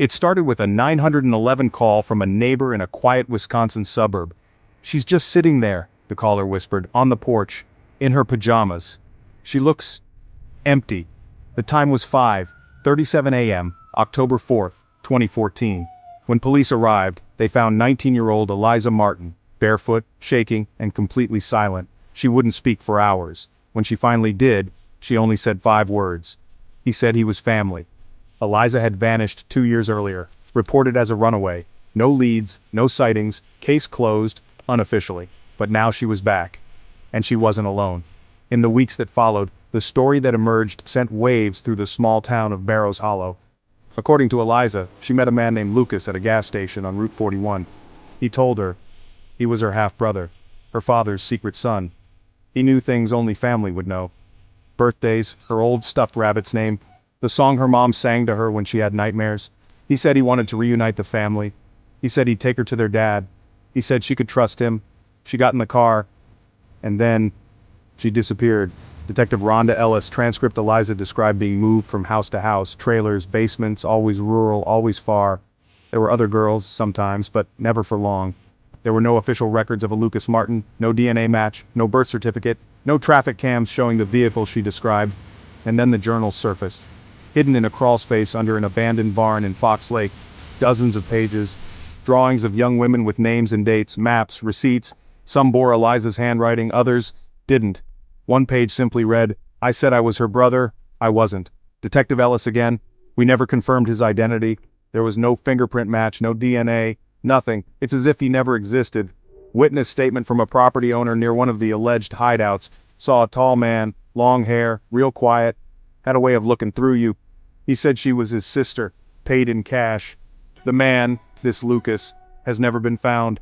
It started with a 911 call from a neighbor in a quiet Wisconsin suburb. "She's just sitting there," the caller whispered, "on the porch, in her pajamas. She looks empty." The time was 5:37 a.m., October 4th, 2014. When police arrived, they found 19-year-old Eliza Martin, barefoot, shaking, and completely silent. She wouldn't speak for hours. When she finally did, she only said 5 words. He said he was family. Eliza had vanished 2 years earlier, reported as a runaway. No leads, no sightings, case closed, unofficially. But now she was back. And she wasn't alone. In the weeks that followed, the story that emerged sent waves through the small town of Barrow's Hollow. According to Eliza, she met a man named Lucas at a gas station on Route 41. He told her he was her half-brother, her father's secret son. He knew things only family would know. Birthdays, her old stuffed rabbit's name, the song her mom sang to her when she had nightmares. He said he wanted to reunite the family. He said he'd take her to their dad. He said she could trust him. She got in the car. And then she disappeared. Detective Rhonda Ellis transcript Eliza described being moved from house to house, trailers, basements, always rural, always far. There were other girls, sometimes, but never for long. There were no official records of a Lucas Martin, no DNA match, no birth certificate, no traffic cams showing the vehicle she described. And then the journals surfaced. Hidden in a crawlspace under an abandoned barn in Fox Lake. Dozens of pages. Drawings of young women with names and dates, maps, receipts. Some bore Eliza's handwriting, others didn't. One page simply read, "I said I was her brother, I wasn't." Detective Ellis again. "We never confirmed his identity. There was no fingerprint match, no DNA, nothing. It's as if he never existed." Witness statement from a property owner near one of the alleged hideouts. "Saw a tall man, long hair, real quiet. Had a way of looking through you. He said she was his sister, paid in cash." The man, this Lucas, has never been found.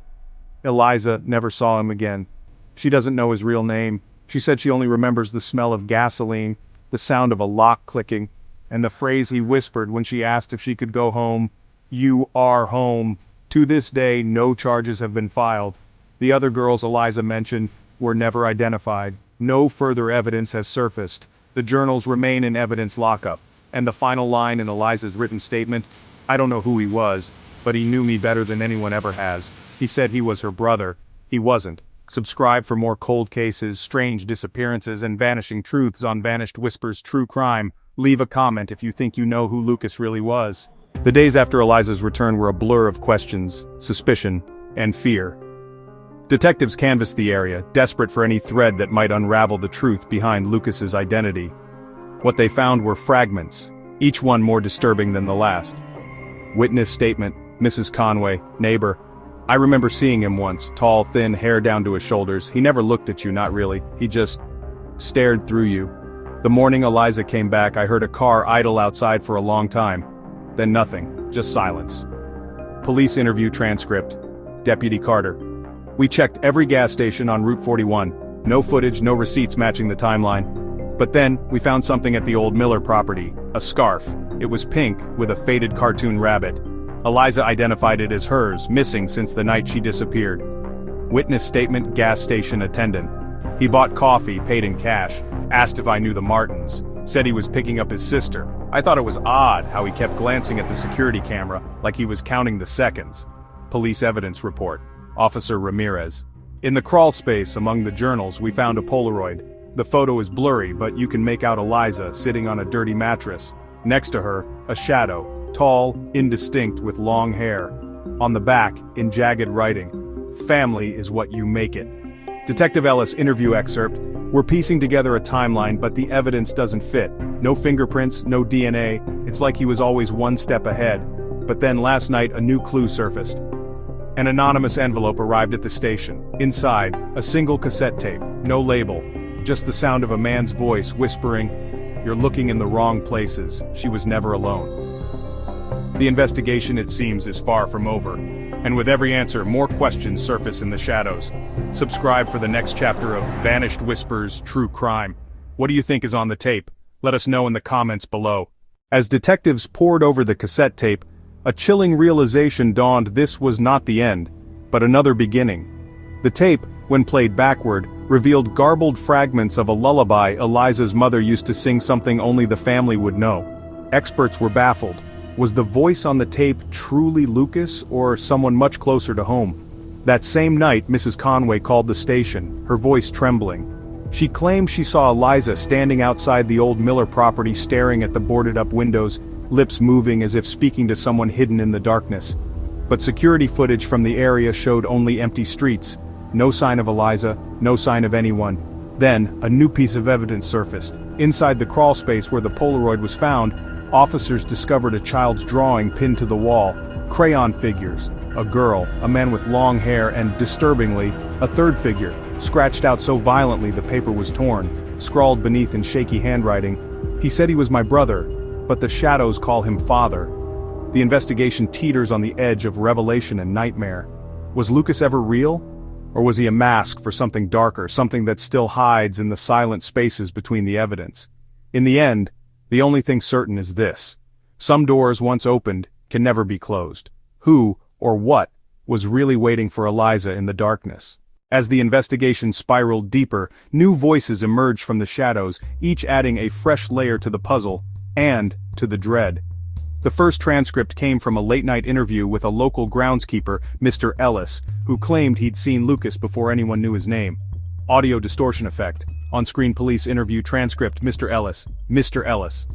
Eliza never saw him again. She doesn't know his real name. She said she only remembers the smell of gasoline, the sound of a lock clicking, and the phrase he whispered when she asked if she could go home. "You are home." To this day, no charges have been filed. The other girls Eliza mentioned were never identified. No further evidence has surfaced. The journals remain in evidence lockup. And the final line in Eliza's written statement, "I don't know who he was, but he knew me better than anyone ever has. He said he was her brother. He wasn't." Subscribe for more cold cases, strange disappearances, and vanishing truths on Vanished Whispers True Crime. Leave a comment if you think you know who Lucas really was. The days after Eliza's return were a blur of questions, suspicion, and fear. Detectives canvassed the area, desperate for any thread that might unravel the truth behind Lucas's identity. What they found were fragments, each one more disturbing than the last. Witness statement, Mrs. Conway, neighbor. "I remember seeing him once, tall, thin, hair down to his shoulders. He never looked at you, not really. He just stared through you. The morning Eliza came back, I heard a car idle outside for a long time. Then nothing, just silence." Police interview transcript. Deputy Carter. "We checked every gas station on Route 41. No footage, no receipts matching the timeline. But then, we found something at the old Miller property. A scarf. It was pink, with a faded cartoon rabbit. Eliza identified it as hers, missing since the night she disappeared." Witness statement, gas station attendant. "He bought coffee, paid in cash. Asked if I knew the Martins. Said he was picking up his sister. I thought it was odd how he kept glancing at the security camera, like he was counting the seconds." Police evidence report. Officer Ramirez. "In the crawl space among the journals we found a Polaroid. The photo is blurry, but you can make out Eliza sitting on a dirty mattress. Next to her, a shadow, tall, indistinct with long hair. On the back, in jagged writing, 'Family is what you make it.'" Detective Ellis interview excerpt. "We're piecing together a timeline, but the evidence doesn't fit. No fingerprints, no DNA. It's like he was always one step ahead. But then last night a new clue surfaced. An anonymous envelope arrived at the station. Inside, a single cassette tape, no label. Just the sound of a man's voice whispering, 'You're looking in the wrong places. She was never alone.'" The investigation, it seems, is far from over. And with every answer, more questions surface in the shadows. Subscribe for the next chapter of Vanished Whispers True Crime. What do you think is on the tape? Let us know in the comments below. As detectives pored over the cassette tape, a chilling realization dawned. This was not the end, but another beginning. The tape, when played backward, revealed garbled fragments of a lullaby Eliza's mother used to sing, something only the family would know. Experts were baffled. Was the voice on the tape truly Lucas or someone much closer to home? That same night, Mrs. Conway called the station, her voice trembling. She claimed she saw Eliza standing outside the old Miller property staring at the boarded-up windows, lips moving as if speaking to someone hidden in the darkness. But security footage from the area showed only empty streets. No sign of Eliza, no sign of anyone. Then, a new piece of evidence surfaced. Inside the crawlspace where the Polaroid was found, officers discovered a child's drawing pinned to the wall. Crayon figures, a girl, a man with long hair, and, disturbingly, a third figure, scratched out so violently the paper was torn, scrawled beneath in shaky handwriting. He said he was my brother, but the shadows call him father. The investigation teeters on the edge of revelation and nightmare. Was Lucas ever real? Or was he a mask for something darker, something that still hides in the silent spaces between the evidence? In the end, the only thing certain is this. Some doors once opened can never be closed. Who, or what, was really waiting for Eliza in the darkness? As the investigation spiraled deeper, new voices emerged from the shadows, each adding a fresh layer to the puzzle, and to the dread. The first transcript came from a late-night interview with a local groundskeeper, Mr. Ellis, who claimed he'd seen Lucas before anyone knew his name. Audio distortion effect. On-screen police interview transcript. Mr. Ellis. Mr. Ellis.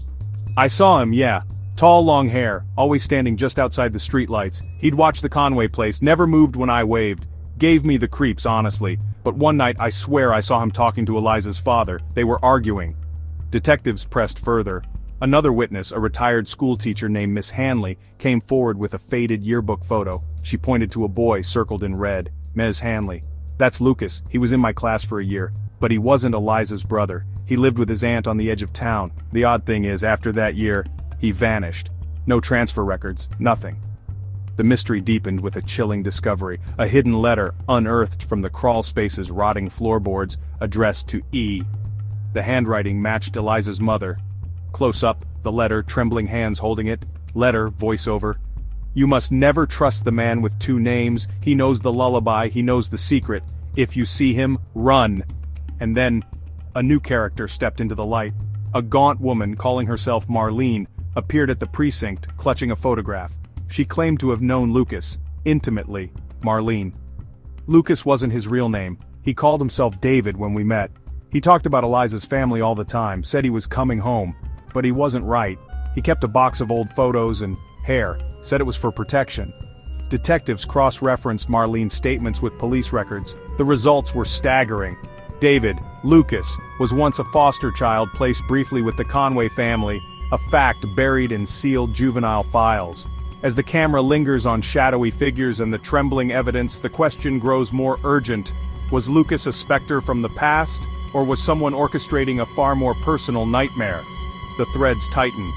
I saw him, yeah. Tall, long hair, always standing just outside the streetlights. He'd watched the Conway place, never moved when I waved. Gave me the creeps, honestly. But one night I swear I saw him talking to Eliza's father. They were arguing. Detectives pressed further. Another witness, a retired schoolteacher named Miss Hanley, came forward with a faded yearbook photo. She pointed to a boy circled in red. Ms. Hanley. That's Lucas. He was in my class for a year. But he wasn't Eliza's brother. He lived with his aunt on the edge of town. The odd thing is, after that year, he vanished. No transfer records, nothing. The mystery deepened with a chilling discovery, a hidden letter unearthed from the crawlspace's rotting floorboards, addressed to E. The handwriting matched Eliza's mother. Close up, the letter, trembling hands holding it. Letter, voiceover. You must never trust the man with two names. He knows the lullaby, he knows the secret. If you see him, run. And then, a new character stepped into the light. A gaunt woman, calling herself Marlene, appeared at the precinct, clutching a photograph. She claimed to have known Lucas, intimately, Marlene. Lucas wasn't his real name. He called himself David when we met. He talked about Eliza's family all the time, said he was coming home. But he wasn't right. He kept a box of old photos and hair, said it was for protection. Detectives cross-referenced Marlene's statements with police records. The results were staggering. David, Lucas, was once a foster child placed briefly with the Conway family, a fact buried in sealed juvenile files. As the camera lingers on shadowy figures and the trembling evidence, the question grows more urgent. Was Lucas a specter from the past, or was someone orchestrating a far more personal nightmare? The threads tighten.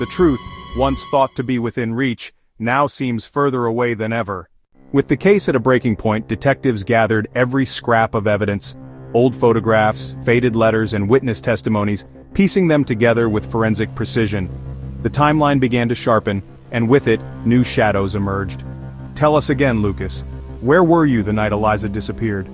The truth, once thought to be within reach, now seems further away than ever. With the case at a breaking point, detectives gathered every scrap of evidence, old photographs, faded letters, and witness testimonies, piecing them together with forensic precision. The timeline began to sharpen, and with it, new shadows emerged. Tell us again, Lucas. Where were you the night Eliza disappeared?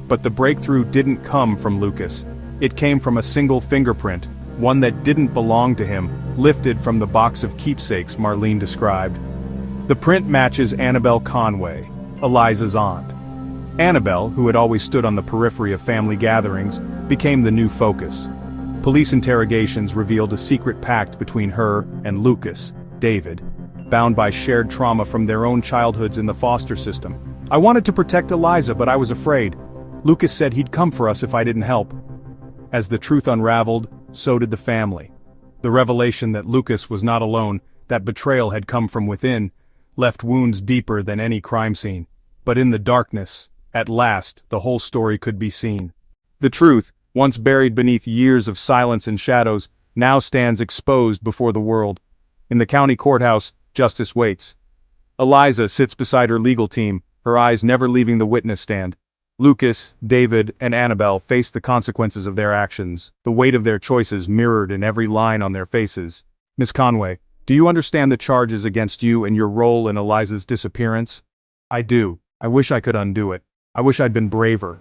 But the breakthrough didn't come from Lucas. It came from a single fingerprint, one that didn't belong to him, lifted from the box of keepsakes Marlene described. The print matches Annabelle Conway, Eliza's aunt. Annabelle, who had always stood on the periphery of family gatherings, became the new focus. Police interrogations revealed a secret pact between her and Lucas, David, bound by shared trauma from their own childhoods in the foster system. I wanted to protect Eliza, but I was afraid. Lucas said he'd come for us if I didn't help. As the truth unraveled, so did the family. The revelation that Lucas was not alone, that betrayal had come from within, left wounds deeper than any crime scene. But in the darkness, at last, the whole story could be seen. The truth, once buried beneath years of silence and shadows, now stands exposed before the world. In the county courthouse, justice waits. Eliza sits beside her legal team, her eyes never leaving the witness stand. Lucas, David, and Annabelle face the consequences of their actions, the weight of their choices mirrored in every line on their faces. Miss Conway, do you understand the charges against you and your role in Eliza's disappearance? I do. I wish I could undo it. I wish I'd been braver.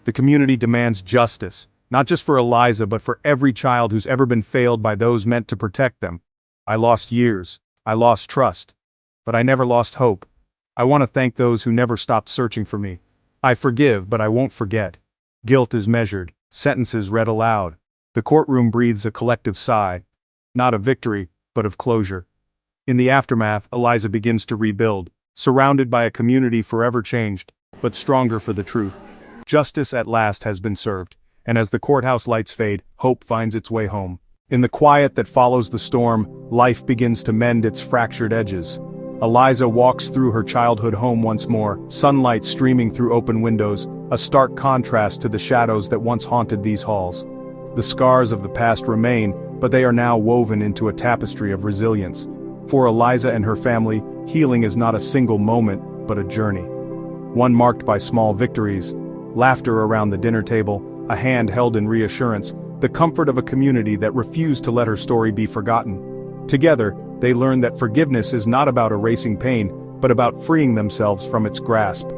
The community demands justice, not just for Eliza but for every child who's ever been failed by those meant to protect them. I lost years. I lost trust. But I never lost hope. I want to thank those who never stopped searching for me. I forgive, but I won't forget. Guilt is measured, sentences read aloud. The courtroom breathes a collective sigh. Not of victory, but of closure. In the aftermath, Eliza begins to rebuild, surrounded by a community forever changed, but stronger for the truth. Justice at last has been served, and as the courthouse lights fade, hope finds its way home. In the quiet that follows the storm, life begins to mend its fractured edges. Eliza walks through her childhood home once more, sunlight streaming through open windows, a stark contrast to the shadows that once haunted these halls. The scars of the past remain, but they are now woven into a tapestry of resilience. For Eliza and her family, healing is not a single moment, but a journey. One marked by small victories, laughter around the dinner table, a hand held in reassurance, the comfort of a community that refused to let her story be forgotten. Together, they learn that forgiveness is not about erasing pain, but about freeing themselves from its grasp.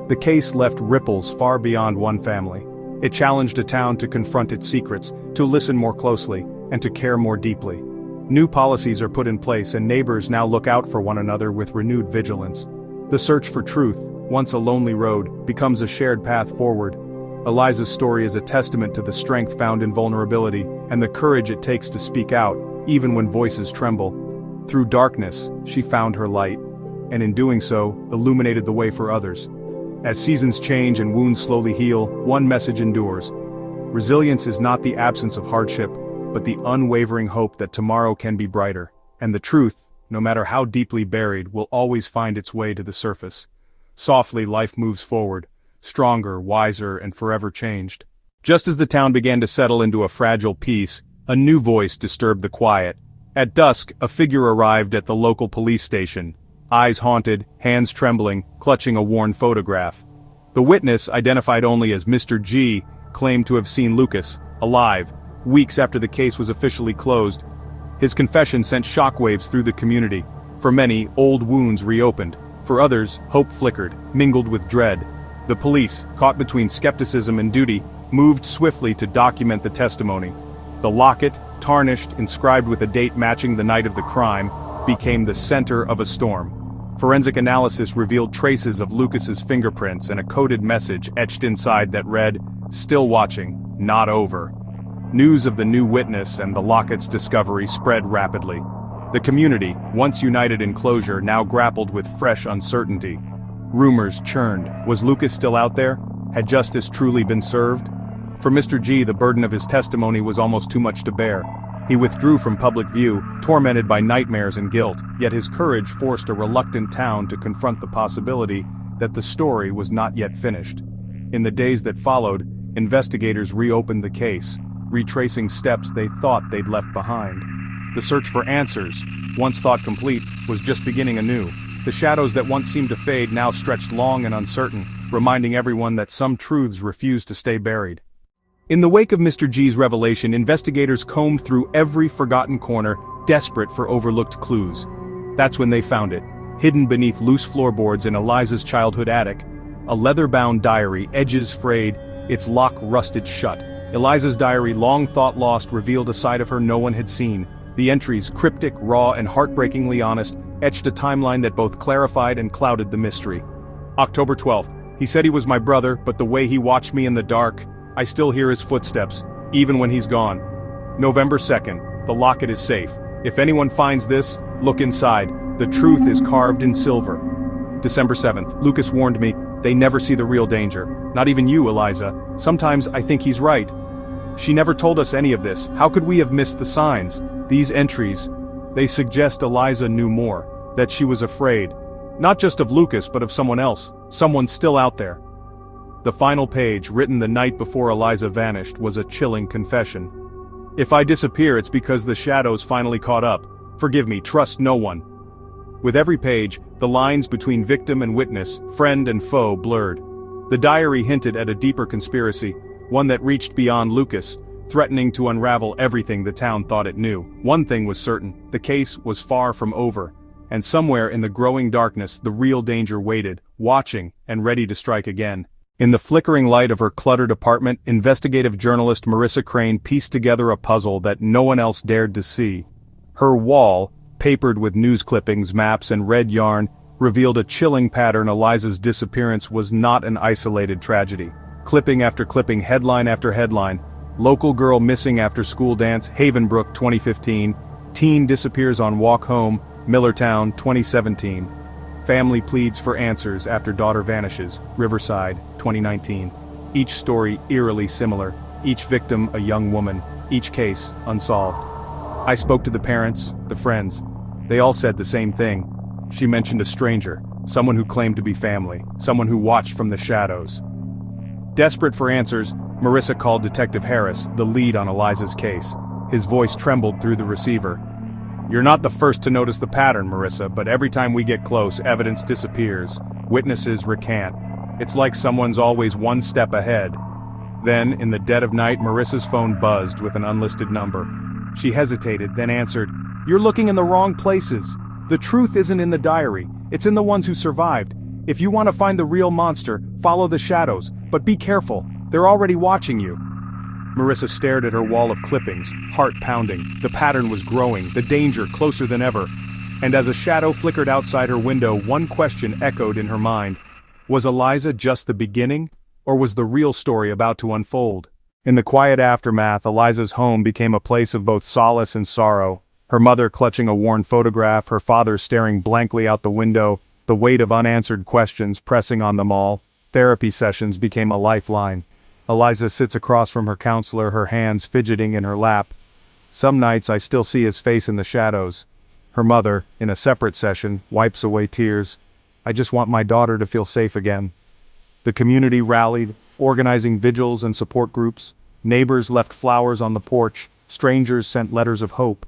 The case left ripples far beyond one family. It challenged a town to confront its secrets, to listen more closely, and to care more deeply. New policies are put in place and neighbors now look out for one another with renewed vigilance. The search for truth, once a lonely road, becomes a shared path forward. Eliza's story is a testament to the strength found in vulnerability and the courage it takes to speak out, even when voices tremble. Through darkness, she found her light, and in doing so, illuminated the way for others. As seasons change and wounds slowly heal, one message endures. Resilience is not the absence of hardship, but the unwavering hope that tomorrow can be brighter, and the truth, no matter how deeply buried, will always find its way to the surface. Softly, life moves forward, stronger, wiser, and forever changed. Just as the town began to settle into a fragile peace, a new voice disturbed the quiet. At dusk, a figure arrived at the local police station, eyes haunted, hands trembling, clutching a worn photograph. The witness, identified only as Mr. G, claimed to have seen Lucas, alive, weeks after the case was officially closed. His confession sent shockwaves through the community. For many, old wounds reopened. For others, hope flickered, mingled with dread. The police, caught between skepticism and duty, moved swiftly to document the testimony. The locket, tarnished, inscribed with a date matching the night of the crime, became the center of a storm. Forensic analysis revealed traces of Lucas's fingerprints and a coded message etched inside that read, "Still watching, not over." News of the new witness and the locket's discovery spread rapidly. The community, once united in closure, now grappled with fresh uncertainty. Rumors churned. Was Lucas still out there? Had justice truly been served? For Mr. G, the burden of his testimony was almost too much to bear. He withdrew from public view, tormented by nightmares and guilt, yet his courage forced a reluctant town to confront the possibility that the story was not yet finished. In the days that followed, investigators reopened the case, retracing steps they thought they'd left behind. The search for answers, once thought complete, was just beginning anew. The shadows that once seemed to fade now stretched long and uncertain, reminding everyone that some truths refused to stay buried. In the wake of Mr. G's revelation, investigators combed through every forgotten corner, desperate for overlooked clues. That's when they found it, hidden beneath loose floorboards in Eliza's childhood attic. A leather-bound diary, edges frayed, its lock rusted shut. Eliza's diary, long thought lost, revealed a side of her no one had seen. The entries, cryptic, raw, and heartbreakingly honest, etched a timeline that both clarified and clouded the mystery. October 12th. He said he was my brother, but the way he watched me in the dark, I still hear his footsteps, even when he's gone. November 2nd. The locket is safe. If anyone finds this, look inside. The truth is carved in silver. December 7th. Lucas warned me, they never see the real danger. Not even you, Eliza. Sometimes I think he's right. She never told us any of this. How could we have missed the signs? These entries, they suggest Eliza knew more, that she was afraid. Not just of Lucas, but of someone else. Someone still out there. The final page, written the night before Eliza vanished, was a chilling confession. If I disappear, it's because the shadows finally caught up. Forgive me, trust no one. With every page, the lines between victim and witness, friend and foe blurred. The diary hinted at a deeper conspiracy, one that reached beyond Lucas, threatening to unravel everything the town thought it knew. One thing was certain, the case was far from over, and somewhere in the growing darkness the real danger waited, watching and ready to strike again. In the flickering light of her cluttered apartment, investigative journalist Marissa Crane pieced together a puzzle that no one else dared to see. Her wall, papered with news clippings, maps, and red yarn, revealed a chilling pattern. Eliza's disappearance was not an isolated tragedy. Clipping after clipping, headline after headline. Local girl missing after school dance, Havenbrook 2015. Teen disappears on walk home, Millertown 2017. Family pleads for answers after daughter vanishes, Riverside 2019. Each story eerily similar, each victim a young woman, each case unsolved. I spoke to the parents, the friends. They all said the same thing. She mentioned a stranger, someone who claimed to be family, someone who watched from the shadows. Desperate for answers, Marissa called Detective Harris, the lead on Eliza's case. His voice trembled through the receiver. "You're not the first to notice the pattern, Marissa, but every time we get close, evidence disappears. Witnesses recant. It's like someone's always one step ahead." Then, in the dead of night, Marissa's phone buzzed with an unlisted number. She hesitated, then answered, "You're looking in the wrong places. The truth isn't in the diary, it's in the ones who survived. If you want to find the real monster, follow the shadows, but be careful, they're already watching you." Marissa stared at her wall of clippings, heart pounding. The pattern was growing, the danger closer than ever. And as a shadow flickered outside her window, one question echoed in her mind. Was Eliza just the beginning, or was the real story about to unfold? In the quiet aftermath, Eliza's home became a place of both solace and sorrow. Her mother clutching a worn photograph, her father staring blankly out the window, the weight of unanswered questions pressing on them all. Therapy sessions became a lifeline. Eliza sits across from her counselor, her hands fidgeting in her lap. Some nights I still see his face in the shadows. Her mother, in a separate session, wipes away tears. "I just want my daughter to feel safe again." The community rallied, organizing vigils and support groups. Neighbors left flowers on the porch, strangers sent letters of hope.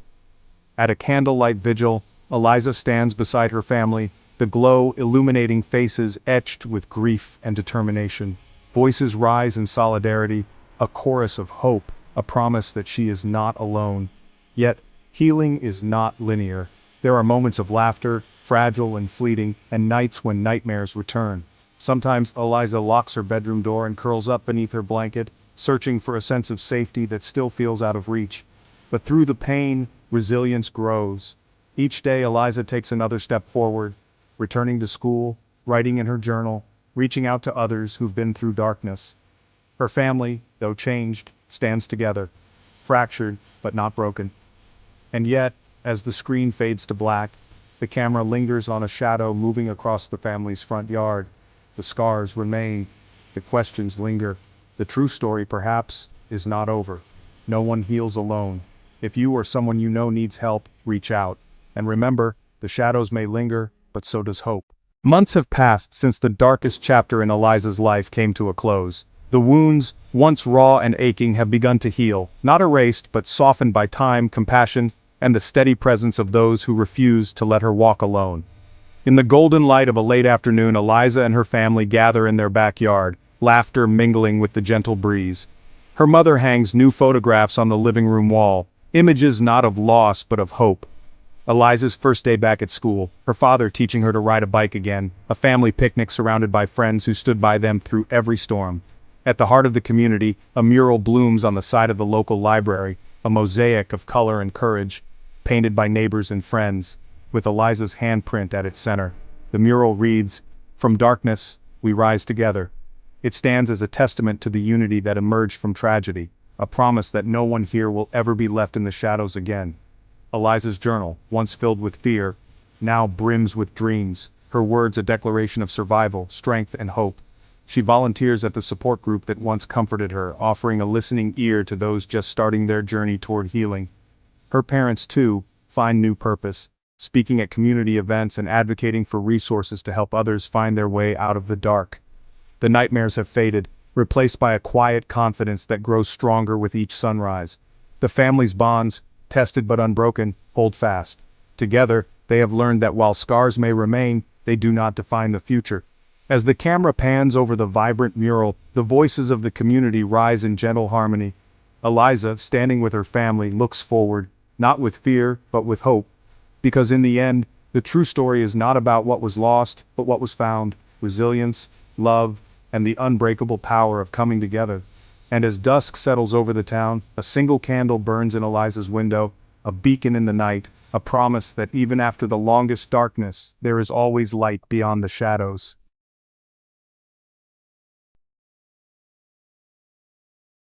At a candlelight vigil, Eliza stands beside her family, the glow illuminating faces etched with grief and determination. Voices rise in solidarity, a chorus of hope, a promise that she is not alone. Yet, healing is not linear. There are moments of laughter, fragile and fleeting, and nights when nightmares return. Sometimes Eliza locks her bedroom door and curls up beneath her blanket, searching for a sense of safety that still feels out of reach. But through the pain, resilience grows. Each day Eliza takes another step forward, returning to school, writing in her journal, reaching out to others who've been through darkness. Her family, though changed, stands together, fractured but not broken. And yet, as the screen fades to black, the camera lingers on a shadow moving across the family's front yard. The scars remain, the questions linger. The true story, perhaps, is not over. No one heals alone. If you or someone you know needs help, reach out. And remember, the shadows may linger, but so does hope. Months have passed since the darkest chapter in Eliza's life came to a close. The wounds, once raw and aching, have begun to heal, not erased but softened by time, compassion, and the steady presence of those who refuse to let her walk alone. In the golden light of a late afternoon, Eliza and her family gather in their backyard, laughter mingling with the gentle breeze. Her mother hangs new photographs on the living room wall, images not of loss but of hope. Eliza's first day back at school, her father teaching her to ride a bike again, a family picnic surrounded by friends who stood by them through every storm. At the heart of the community, a mural blooms on the side of the local library, a mosaic of color and courage, painted by neighbors and friends, with Eliza's handprint at its center. The mural reads, "From darkness, we rise together." It stands as a testament to the unity that emerged from tragedy, a promise that no one here will ever be left in the shadows again. Eliza's journal, once filled with fear, now brims with dreams, her words a declaration of survival, strength, and hope. She volunteers at the support group that once comforted her, offering a listening ear to those just starting their journey toward healing. Her parents, too, find new purpose, speaking at community events and advocating for resources to help others find their way out of the dark. The nightmares have faded, replaced by a quiet confidence that grows stronger with each sunrise. The family's bonds, tested but unbroken, hold fast. Together, they have learned that while scars may remain, they do not define the future. As the camera pans over the vibrant mural, the voices of the community rise in gentle harmony. Eliza, standing with her family, looks forward, not with fear, but with hope. Because in the end, the true story is not about what was lost, but what was found: resilience, love, and the unbreakable power of coming together. And as dusk settles over the town, a single candle burns in Eliza's window, a beacon in the night, a promise that even after the longest darkness, there is always light beyond the shadows.